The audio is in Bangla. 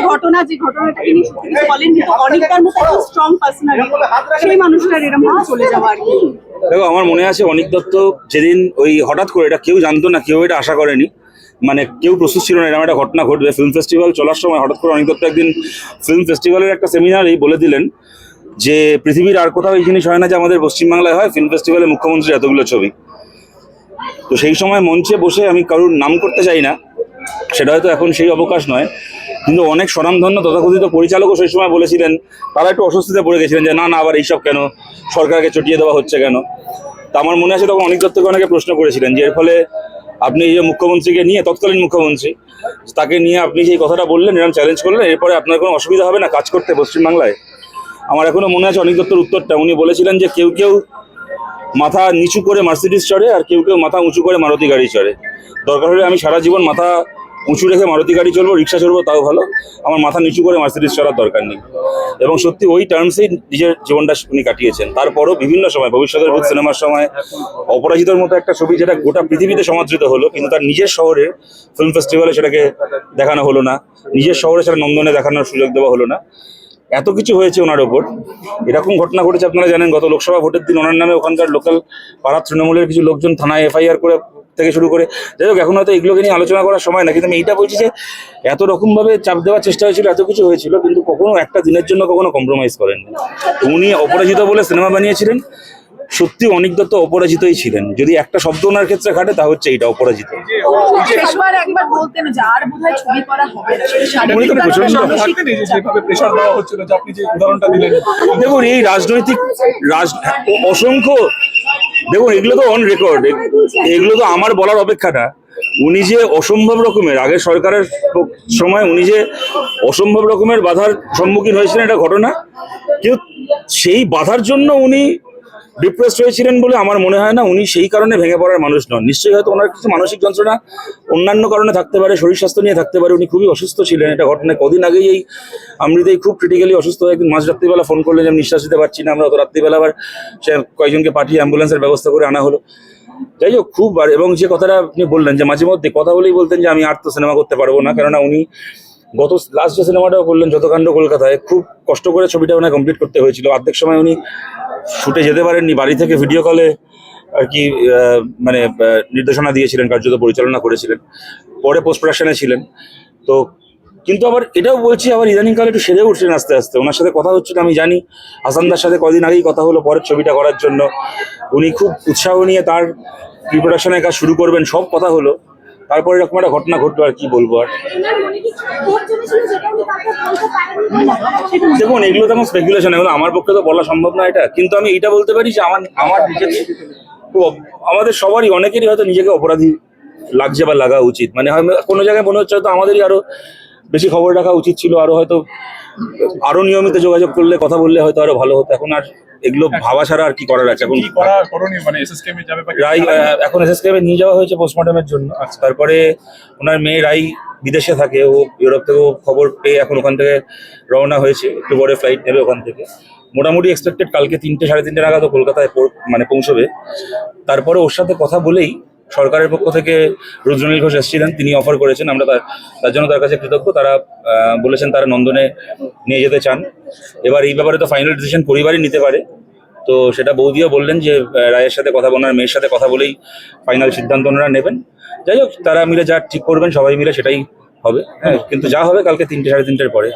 ঘটনা যে ঘটনাটা তিনি বলেন অনেকটার মতো স্ট্রং পার্সোনালিটি সেই মানুষটার এরকম চলে যাওয়া আর কি। দেখো, আমার মনে আছে অনিক দত্ত যেদিন ওই হঠাৎ করে, এটা কেউ জানতো না, কেউ এটা আশা করেনি, মানে কেউ প্রস্তুত ছিল না এরকম একটা ঘটনা ঘটবে। ফিল্ম ফেস্টিভ্যাল চলার সময় হঠাৎ করে অনিক দত্ত একদিন ফিল্ম ফেস্টিভ্যালের একটা সেমিনারেই বলে দিলেন যে পৃথিবীর আর কোথাও এই জিনিস হয় না যে আমাদের পশ্চিমবাংলায় হয়, ফিল্ম ফেস্টিভ্যালে মুখ্যমন্ত্রীর এতগুলো ছবি। তো সেই সময় মঞ্চে বসে, আমি কারোর নাম করতে চাই না, সেটা হয়তো এখন সেই অবকাশ নয়, কিন্তু অনেক স্বনামধন্য তথাকথিত পরিচালকও সেই সময় বলেছিলেন, তারা একটু অস্বস্তিতে পড়ে গেছিলেন যে না না আবার এইসব কেন, সরকারকে চটিয়ে দেওয়া হচ্ছে কেন। তা আমার মনে আছে তখন অনিক দত্তকে অনেকে প্রশ্ন করেছিলেন যে এর ফলে আপনি এই যে মুখ্যমন্ত্রীকে নিয়ে, তৎকালীন মুখ্যমন্ত্রী, তাকে নিয়ে আপনি সেই কথাটা বললেন, এরকম চ্যালেঞ্জ করলেন, এরপরে আপনার কোনো অসুবিধা হবে না কাজ করতে পশ্চিমবাংলায়? আমার এখনো মনে আছে অনিক দত্তর উত্তরটা। উনি বলেছিলেন যে কেউ কেউ মাথা নিচু করে মার্সিডিজ চড়ে, আর কেউ কেউ মাথা উঁচু করে মারুতি গাড়ি চড়ে। দরকার হলে আমি সারা জীবন মাথা উঁচু রেখে মারুতি গাড়ি চলবো, রিক্সা চলবো, তাও ভালো, আমার মাথা নিচু করে মার্সিডিজ চড়ার দরকার নেই। এবং সত্যি ওই টার্মসেই নিজের জীবনটা উনি কাটিয়েছেন। তারপরও বিভিন্ন সময়, ভবিষ্যতের ভূত সিনেমার সময়, অপরাজিতার মতো একটা ছবি যেটা গোটা পৃথিবীতে সমাদৃত হলো, কিন্তু তার নিজের শহরে ফিল্ম ফেস্টিভ্যালে সেটাকে দেখানো হলো না, নিজের শহরে সেটা নন্দনে দেখানোর সুযোগ দেওয়া হলো না। এত কিছু হয়েছে ওনার ওপর। এরকম ঘটনা ঘটেছে, আপনারা জানেন, গত লোকসভা ভোটের দিন ওনার নামে ওখানকার লোকাল পাড়ার তৃণমূলের কিছু লোকজন থানায় এফআইআর করে থেকে শুরু করে, যাই হোক এখন হয়তো এগুলোকে নিয়ে আলোচনা করার সময় না, কিন্তু আমি এইটা বলছি যে এত রকমভাবে চাপ দেওয়ার চেষ্টা হয়েছিল, এত কিছু হয়েছিল, কিন্তু কখনো একটা দিনের জন্য কখনো কম্প্রোমাইজ করেননি। উনি অপরাজিত বলে সিনেমা বানিয়েছিলেন, সত্যি অনিক দত্ত অপরাজিতই ছিলেন। যদি একটা শব্দ ওনার ক্ষেত্রে খাটে তা হচ্ছে এইটা, অপরাজিত। দেখুন এই রাজনৈতিক অসংখ্য, দেখুন এগুলো তো অন রেকর্ড, এগুলো তো আমার বলার অপেক্ষা না। উনি যে অসম্ভব রকমের, আগের সরকারের সময় উনি যে অসম্ভব রকমের বাধার সম্মুখীন হয়েছিলেন, এটা ঘটনা। কিন্তু সেই বাধার জন্য উনি ডিপ্রেসড হয়েছিলেন বলে আমার মনে হয় না। উনি সেই কারণে ভেঙে পড়ার মানুষ নন। নিশ্চয়ই হয়তো ওনার কিছু মানসিক যন্ত্রণা অন্যান্য কারণে থাকতে পারে, শরীর স্বাস্থ্য নিয়ে থাকতে পারে। উনি খুবই অসুস্থ ছিলেন, এটা ঘটনা। কদিন আগেই এই আমৃতেই খুব ক্রিটিক্যালি অসুস্থ হয়ে একদিন মাঝরাত্রিবেলা ফোন করলেন যে আমি নিঃশ্বাস নিতে পারছি না। আমরা অত রাত্রিবেলা আবার সে কয়েকজনকে পাঠিয়ে অ্যাম্বুলেন্সের ব্যবস্থা করে আনা হলো। যাই হোক, খুব, এবং যে কথাটা আপনি বললেন যে মাঝে মধ্যে কথা বলেই বলতেন যে আমি আর তো সিনেমা করতে পারবো না, কেননা উনি গত লাস্ট যে সিনেমাটাও করলেন যতকাণ্ড কলকাতায়, খুব কষ্ট করে ছবিটা ওনার কমপ্লিট করতে হয়েছিল। অর্ধেক সময় উনি শুটে যেতে পারেননি, বাড়ি থেকে ভিডিও কলে আর কি মানে নির্দেশনা দিয়েছিলেন, কার্যত পরিচালনা করেছিলেন, পরে পোস্ট প্রোডাকশনে ছিলেন। তো কিন্তু আবার এটাও বলছি, আবার ইদানিংকালে একটু সেরে উঠছেন আস্তে আস্তে। ওনার সাথে কথা হচ্ছিল, আমি জানি হাসানদার সাথে কদিন আগেই কথা হলো পরের ছবিটা করার জন্য। উনি খুব উৎসাহ নিয়ে তার প্রি প্রোডাকশনের কাজ শুরু করবেন, সব কথা হলো। তারপরে এরকম একটা ঘটনা ঘটলো, আর কি বলবো। আর দেখুন এগুলো তো আমার স্পেকুলেশন, এগুলো আমার পক্ষে তো বলা সম্ভব না এটা। কিন্তু আমি এটা বলতে পারি যে আমার নিজের, আমাদের সবারই, অনেকেরই হয়তো নিজেকে অপরাধী লাগছে বা লাগা উচিত। মানে কোনো জায়গায় মনে হচ্ছে হয়তো আমাদেরই আরো বেশি খবর রাখা উচিত ছিল, আরো হয়তো আরো নিয়মিত যোগাযোগ করলে, কথা বললে হয়তো আরো ভালো হতো। এখন আর এগুলো ভাবা ছাড়া আর কি করার আছে। এখন রাই এখন এসএসকেএমে নিয়ে যাওয়া হয়েছে পোস্টমর্টমের জন্য। তারপরে ওনার মেয়ে রাই বিদেশে থাকে, ও ইউরোপ থেকে খবর পেয়ে এখন ওখান থেকে রওনা হয়েছে, একটু পরে ফ্লাইট নেবে ওখান থেকে। মোটামুটি এক্সপেক্টেড কালকে 3টে সাড়ে 3টে নাগাদ কলকাতায় মানে পৌঁছবে। তারপরে ওর সাথে কথা বলেই সরকারের পক্ষ থেকে রুদ্রনীল ঘোষ এসেছিলেন, তিনি অফার করেছেন, আমরা তার জন্য তার কাছে কৃতজ্ঞ। তারা বলেছেন তারা নন্দনে নিয়ে যেতে চান। এবার এই ব্যাপারে তো ফাইনাল ডিসিশন পরিবারই নিতে পারে, তো সেটা বৌদিও বললেন যে রায়ের সাথে কথা, ওনার মেয়ের সাথে কথা বলেই ফাইনাল সিদ্ধান্ত ওনারা নেবেন। যাই হোক, তারা মিলে যা ঠিক করবেন, সবাই মিলে সেটাই হবে। হ্যাঁ, কিন্তু যা হবে কালকে 3টে সাড়ে 3টের পরে।